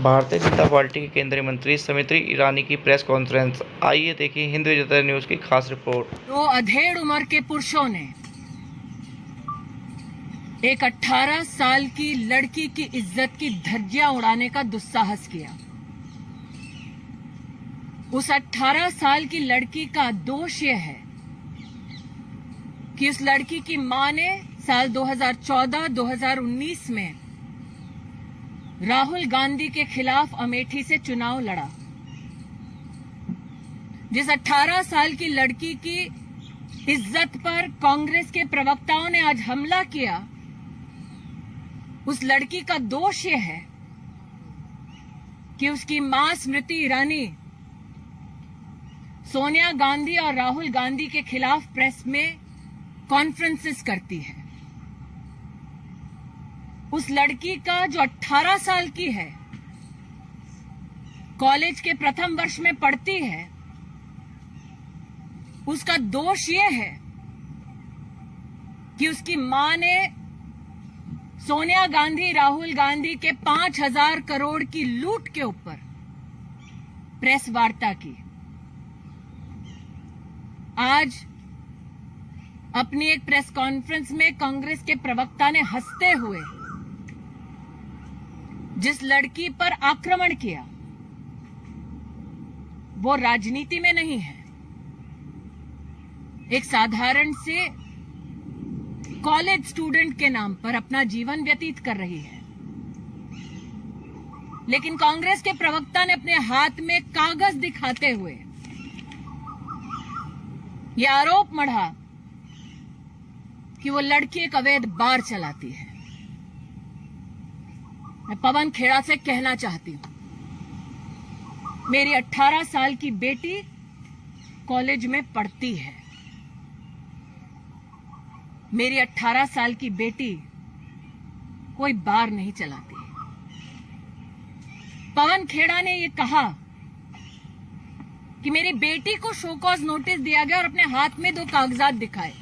Bharatiya Janata party की केंद्रीय मंत्री स्मृति ईरानी की प्रेस कॉन्फ्रेंस। आइए देखिए हिंद विजेता न्यूज की खास रिपोर्ट। दो अधेड़ उम्र के पुरुषों ने एक 18 साल की लड़की की इज्जत की धज्जियां उड़ाने का दुस्साहस किया। उस 18 साल की लड़की का दोष यह है कि उस लड़की की मां ने साल 2014-2019 में राहुल गांधी के खिलाफ अमेठी से चुनाव लड़ा। जिस 18 साल की लड़की की इज्जत पर कांग्रेस के प्रवक्ताओं ने आज हमला किया, उस लड़की का दोष यह है कि उसकी मां स्मृति ईरानी सोनिया गांधी और राहुल गांधी के खिलाफ प्रेस में कॉन्फ्रेंसेस करती है। उस लड़की का जो 18 साल की है, कॉलेज के प्रथम वर्ष में पढ़ती है, उसका दोष यह है कि उसकी मां ने सोनिया गांधी राहुल गांधी के 5,000 करोड़ की लूट के ऊपर प्रेस वार्ता की। आज अपनी एक प्रेस कॉन्फ्रेंस में कांग्रेस के प्रवक्ता ने हंसते हुए जिस लड़की पर आक्रमण किया, वो राजनीति में नहीं है, एक साधारण से कॉलेज स्टूडेंट के नाम पर अपना जीवन व्यतीत कर रही है। लेकिन कांग्रेस के प्रवक्ता ने अपने हाथ में कागज दिखाते हुए यह आरोप मढ़ा कि वो लड़की एक अवैध बार चलाती है। मैं पवन खेड़ा से कहना चाहती हूं, मेरी 18 साल की बेटी कॉलेज में पढ़ती है। मेरी 18 साल की बेटी कोई बार नहीं चलाती। पवन खेड़ा ने यह कहा कि मेरी बेटी को शो कॉज नोटिस दिया गया और अपने हाथ में 2 कागजात दिखाए।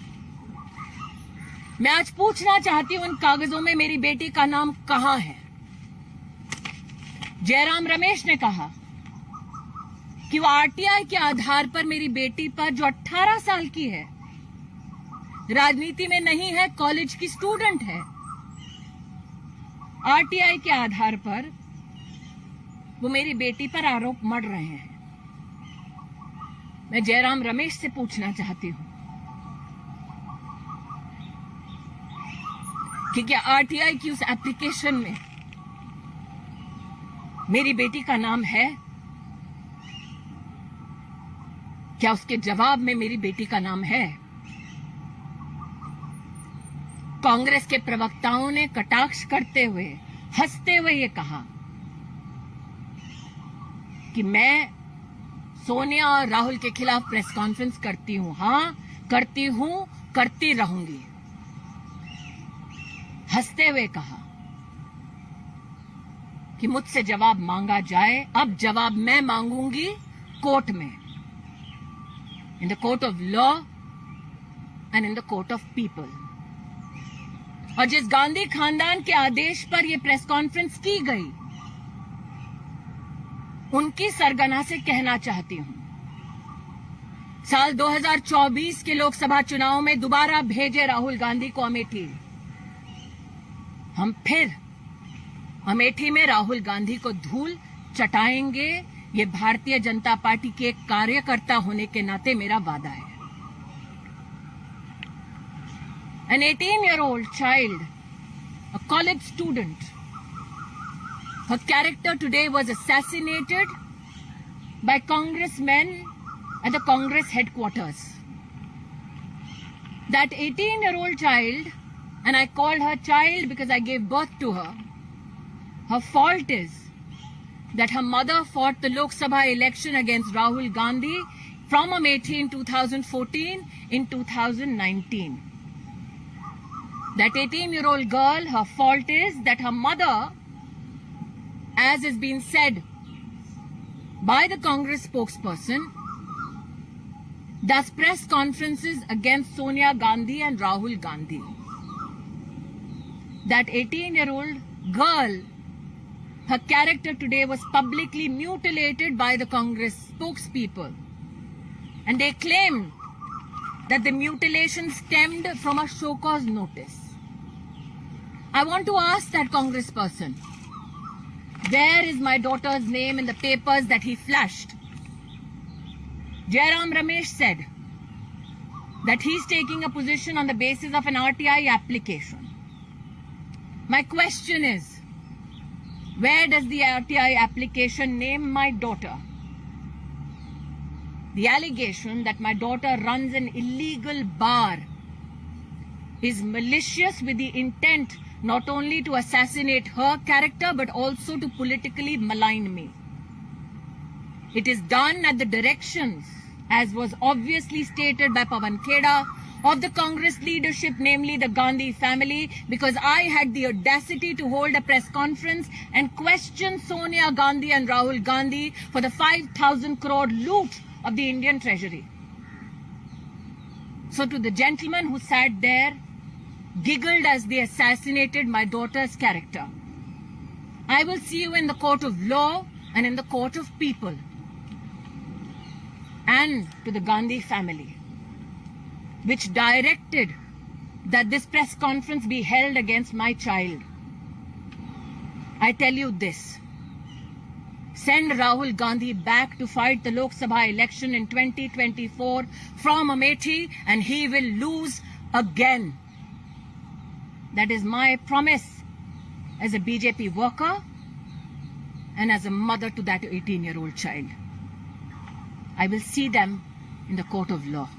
मैं आज पूछना चाहती हूं, उन कागजों में मेरी बेटी का नाम कहां है? जयराम रमेश ने कहा कि वो आरटीआई के आधार पर मेरी बेटी पर, जो 18 साल की है, राजनीति में नहीं है, कॉलेज की स्टूडेंट है, आरटीआई के आधार पर वो मेरी बेटी पर आरोप मढ़ रहे हैं। मैं जयराम रमेश से पूछना चाहती हूं कि क्या आरटीआई की उस एप्लीकेशन में मेरी बेटी का नाम है? क्या उसके जवाब में मेरी बेटी का नाम है? कांग्रेस के प्रवक्ताओं ने कटाक्ष करते हुए, हंसते हुए ये कहा कि मैं सोनिया और राहुल के खिलाफ प्रेस कॉन्फ्रेंस करती हूं। हां, करती हूं, करती रहूंगी। हंसते हुए कहा कि मुझसे जवाब मांगा जाए। अब जवाब मैं मांगूंगी कोर्ट में, in the court of law and in the court of people. और जिस गांधी खानदान के आदेश पर यह प्रेस कॉन्फ्रेंस की गई, उनकी सरगना से कहना चाहती हूं, साल 2024 के लोकसभा चुनाव में दोबारा भेजे राहुल गांधी को अमेठी। हम फिर अमेठी में राहुल गांधी को धूल चटाएंगे। ये भारतीय जनता पार्टी के एक कार्यकर्ता होने के नाते मेरा वादा है। An 18-year-old child, a college student, her character today was assassinated by congressmen at the Congress headquarters. That 18-year-old child, and I called her child because I gave birth to her, her fault is that her mother fought the Lok Sabha election against Rahul Gandhi from Amethi in 2014 in 2019. That 18-year-old girl, her fault is that her mother, as has been said by the Congress spokesperson, does press conferences against Sonia Gandhi and Rahul Gandhi. That 18-year-old girl Her character today was publicly mutilated by the Congress spokespeople. And they claimed that the mutilation stemmed from a show cause notice. I want to ask that congressperson, where is my daughter's name in the papers that he flashed? Jairam Ramesh said that he's taking a position on the basis of an RTI application. My question is, where does the RTI application name my daughter? The allegation that my daughter runs an illegal bar is malicious with the intent not only to assassinate her character but also to politically malign me. It is done at the directions, as was obviously stated by Pawan Kheda, of the Congress leadership, namely the Gandhi family, because I had the audacity to hold a press conference and question Sonia Gandhi and Rahul Gandhi for the 5,000 crore loot of the Indian treasury. So to the gentleman who sat there, giggled as they assassinated my daughter's character, I will see you in the court of law and in the court of people. And to the Gandhi family, which directed that this press conference be held against my child, I tell you this: send Rahul Gandhi back to fight the Lok Sabha election in 2024 from Amethi and he will lose again. That is my promise as a BJP worker and as a mother to that 18-year-old child. I will see them in the court of law.